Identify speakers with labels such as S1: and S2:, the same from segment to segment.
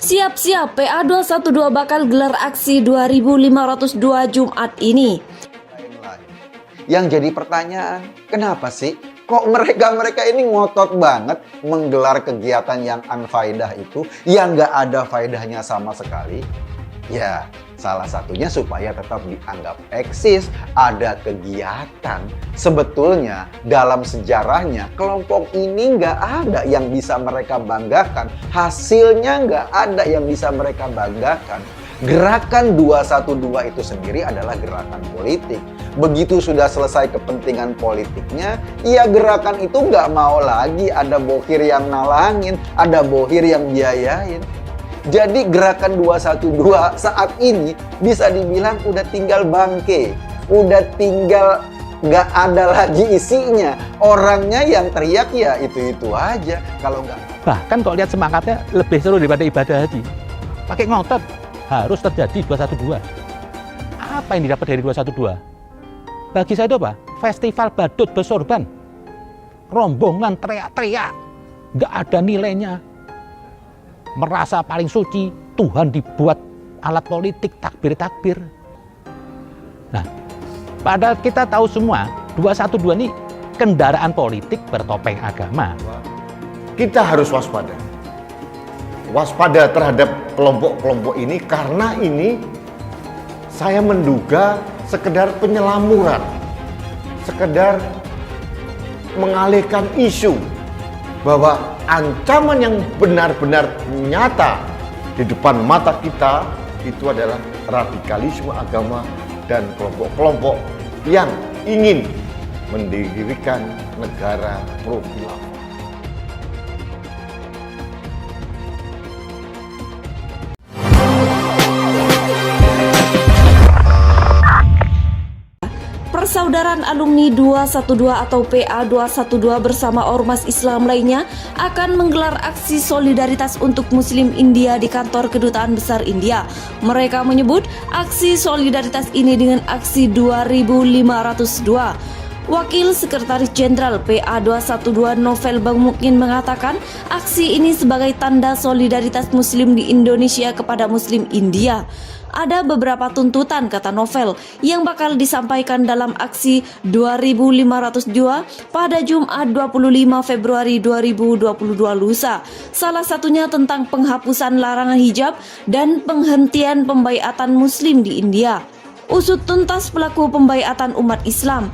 S1: Siap-siap, PA212 bakal gelar aksi 2502 Jumat ini.
S2: Yang jadi pertanyaan, kenapa sih kok mereka ini ngotot banget menggelar kegiatan yang unfaedah itu, yang nggak ada faedahnya sama sekali? Ya, salah satunya supaya tetap dianggap eksis, ada kegiatan. Sebetulnya dalam sejarahnya kelompok ini nggak ada yang bisa mereka banggakan. Hasilnya nggak ada yang bisa mereka banggakan. Gerakan 212 itu sendiri adalah gerakan politik. Begitu sudah selesai kepentingan politiknya, ya gerakan itu nggak mau lagi ada bohir yang nalangin, ada bohir yang biayain. Jadi gerakan 212 saat ini bisa dibilang udah tinggal bangke, udah tinggal nggak ada lagi isinya. Orangnya yang teriak ya itu-itu aja. Kalau nggak,
S3: bahkan kalau lihat semangatnya lebih seru daripada ibadah haji. Pakai ngotot harus terjadi 212. Apa yang didapat dari 212? Bagi saya itu apa? Festival badut bersorban. Rombongan teriak-teriak, nggak ada nilainya. Merasa paling suci, Tuhan dibuat alat politik, takbir-takbir. Nah, padahal kita tahu semua 212 ini kendaraan politik bertopeng agama.
S4: Kita harus waspada. Waspada terhadap kelompok-kelompok ini karena ini saya menduga sekedar penyelamuran, sekedar mengalihkan isu bahwa ancaman yang benar-benar nyata di depan mata kita itu adalah radikalisme agama dan kelompok-kelompok yang ingin mendirikan negara pro-khilafah.
S1: Persaudaraan Alumni 212 atau PA212 bersama ormas Islam lainnya akan menggelar aksi solidaritas untuk Muslim India di kantor Kedutaan Besar India. Mereka menyebut aksi solidaritas ini dengan aksi 2502. Wakil Sekretaris Jenderal PA212 Novel Bangmukmin mengatakan aksi ini sebagai tanda solidaritas Muslim di Indonesia kepada Muslim India. Ada beberapa tuntutan, kata Novel, yang bakal disampaikan dalam aksi 2502 pada Jumat 25 Februari 2022 lusa. Salah satunya tentang penghapusan larangan hijab dan penghentian pembaiatan Muslim di India. Usut tuntas pelaku pembaiatan umat Islam.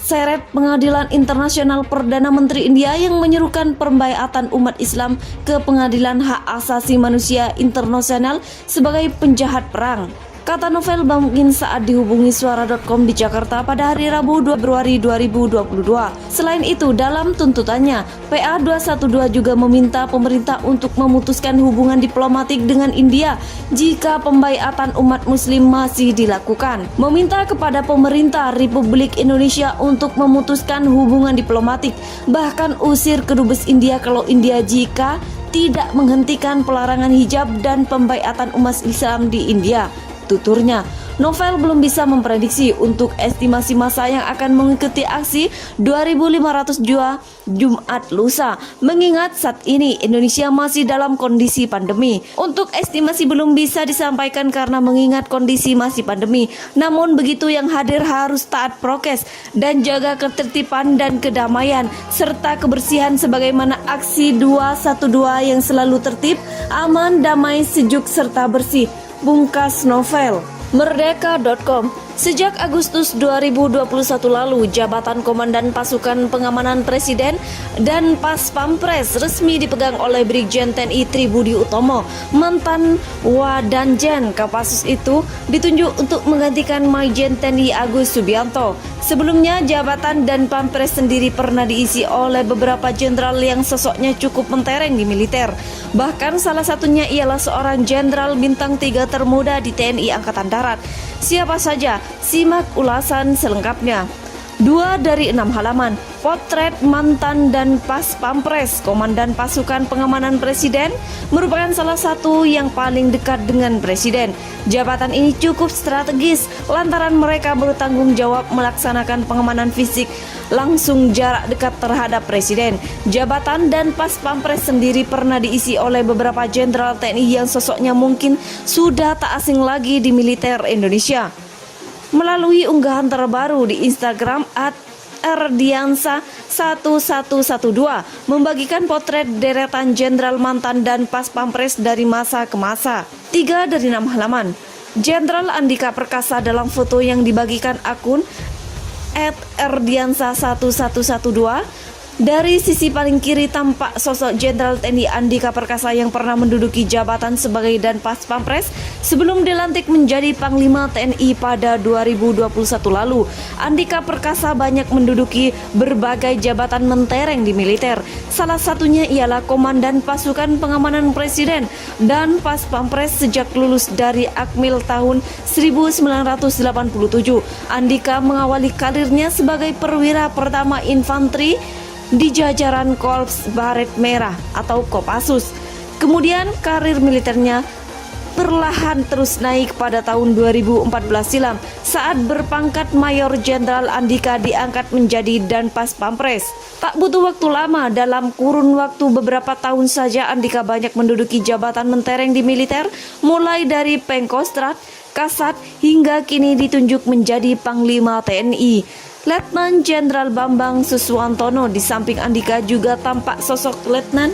S1: Seret Pengadilan Internasional Perdana Menteri India yang menyerukan pembaiatan umat Islam ke Pengadilan Hak Asasi Manusia Internasional sebagai penjahat perang, kata Novel Bangmukmin saat dihubungi Suara.com di Jakarta pada hari Rabu 2 Februari 2022. Selain itu, dalam tuntutannya, PA212 juga meminta pemerintah untuk memutuskan hubungan diplomatik dengan India jika pembaiatan umat Muslim masih dilakukan. Meminta kepada pemerintah Republik Indonesia untuk memutuskan hubungan diplomatik, bahkan usir kedubes India kalau India jika tidak menghentikan pelarangan hijab dan pembaiatan umat Islam di India. Tuturnya, Novel belum bisa memprediksi untuk estimasi masa yang akan mengikuti aksi 2502 Jumat lusa, mengingat saat ini Indonesia masih dalam kondisi pandemi. Untuk estimasi belum bisa disampaikan karena mengingat kondisi masih pandemi. Namun begitu yang hadir harus taat prokes dan jaga ketertiban dan kedamaian serta kebersihan sebagaimana aksi 212 yang selalu tertib, aman, damai, sejuk serta bersih. Bungkas Novel. Merdeka.com. Sejak Agustus 2021 lalu, jabatan Komandan Pasukan Pengamanan Presiden dan Pas Pampres resmi dipegang oleh Brigjen TNI Tribudi Utomo. Mantan Wadanjen Kopassus itu ditunjuk untuk menggantikan Maijen TNI Agus Subianto. Sebelumnya, jabatan dan Pampres sendiri pernah diisi oleh beberapa jenderal yang sosoknya cukup mentereng di militer. Bahkan salah satunya ialah seorang jenderal bintang 3 termuda di TNI Angkatan Darat. Siapa saja? Simak ulasan selengkapnya. 2 dari 6 halaman, potret mantan dan pas pampres Komandan Pasukan Pengamanan Presiden merupakan salah satu yang paling dekat dengan Presiden. Jabatan ini cukup strategis lantaran mereka bertanggung jawab melaksanakan pengamanan fisik langsung jarak dekat terhadap Presiden. Jabatan dan pas pampres sendiri pernah diisi oleh beberapa jenderal TNI yang sosoknya mungkin sudah tak asing lagi di militer Indonesia. Melalui unggahan terbaru di Instagram @erdiansa1112 membagikan potret deretan jenderal mantan dan pas pampres dari masa ke masa. 3 dari 6 halaman. Jenderal Andika Perkasa dalam foto yang dibagikan akun @erdiansa1112. Dari sisi paling kiri tampak sosok Jenderal TNI Andika Perkasa yang pernah menduduki jabatan sebagai Danpas Pampres sebelum dilantik menjadi Panglima TNI pada 2021 lalu. Andika Perkasa banyak menduduki berbagai jabatan mentereng di militer. Salah satunya ialah Komandan Pasukan Pengamanan Presiden dan Pas Pampres sejak lulus dari Akmil tahun 1987. Andika mengawali karirnya sebagai perwira pertama infanteri di jajaran Korps Baret Merah atau Kopassus. Kemudian karir militernya perlahan terus naik pada tahun 2014 silam saat berpangkat Mayor Jenderal Andika diangkat menjadi Danpas Pampres. Tak butuh waktu lama, dalam kurun waktu beberapa tahun saja Andika banyak menduduki jabatan mentereng di militer, mulai dari Pangkostrat, Kasat, hingga kini ditunjuk menjadi Panglima TNI. Letnan Jenderal Bambang Suswantono di samping Andika juga tampak sosok Letnan